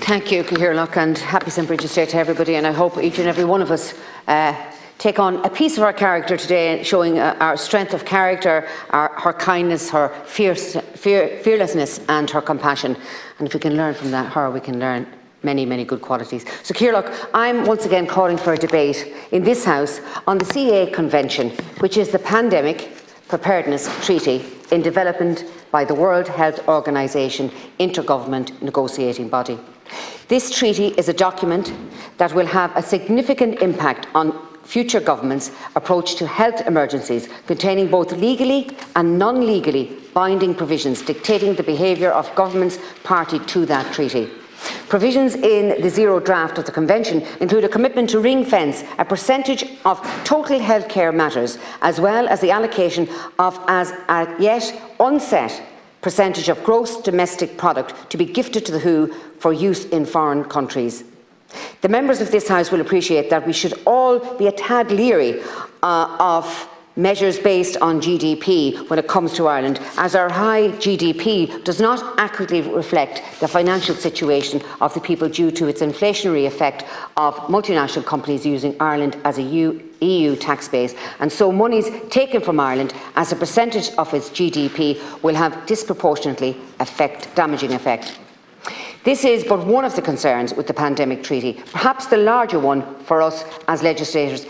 Thank you, Cathaoirleach, and happy St. Bridget's Day to everybody. And I hope each and every one of us take on a piece of our character today, showing our strength of character, her kindness, her fearlessness and her compassion. And if we can learn from her, we can learn many, many good qualities. So, Cathaoirleach, I'm once again calling for a debate in this House on the CA Convention, which is the Pandemic Preparedness Treaty in development by the World Health Organization intergovernment negotiating body. This treaty is a document that will have a significant impact on future governments' approach to health emergencies, containing both legally and non-legally binding provisions dictating the behaviour of governments party to that treaty. Provisions in the zero draft of the Convention include a commitment to ring-fence a percentage of total healthcare matters, as well as the allocation of as a yet unset percentage of gross domestic product to be gifted to the WHO for use in foreign countries. The members of this House will appreciate that we should all be a tad leery of measures based on GDP when it comes to Ireland, as our high GDP does not accurately reflect the financial situation of the people due to its inflationary effect of multinational companies using Ireland as a EU tax base, and so monies taken from Ireland as a percentage of its GDP will have disproportionately damaging effect. This is but one of the concerns with the pandemic treaty. Perhaps the larger one for us as legislators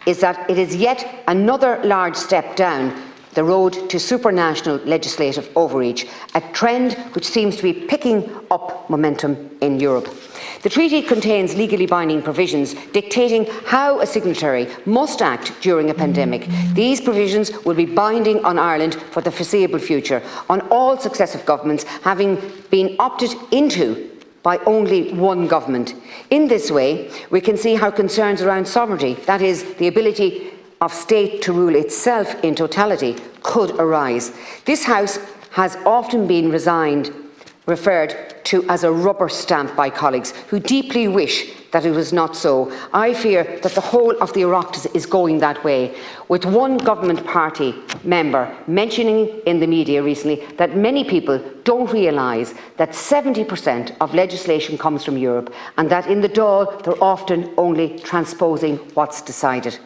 is that it is yet another large step down the road to supranational legislative overreach, a trend which seems to be picking up momentum in Europe. The treaty contains legally binding provisions dictating how a signatory must act during a pandemic. These provisions will be binding on Ireland for the foreseeable future, on all successive governments having been opted into by only one government. In this way, we can see how concerns around sovereignty, that is, the ability of state to rule itself in totality, could arise. This House has often been referred to as a rubber stamp by colleagues who deeply wish that it was not so. I fear that the whole of the Oireachtas is going that way, with one government party member mentioning in the media recently that many people don't realise that 70% of legislation comes from Europe, and that in the Dáil they're often only transposing what's decided.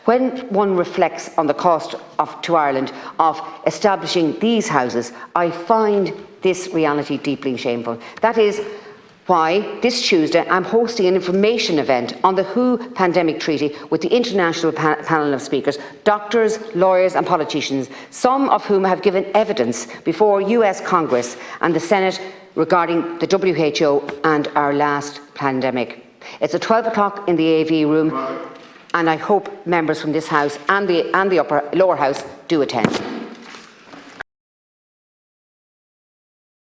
When one reflects on the cost to Ireland of establishing these houses, I find this reality deeply shameful. That is why this Tuesday I'm hosting an information event on the WHO Pandemic Treaty with the international panel of speakers, doctors, lawyers and politicians, some of whom have given evidence before US Congress and the Senate regarding the WHO and our last pandemic. It's at 12 o'clock in the AV room, and I hope members from this House and the lower house do attend.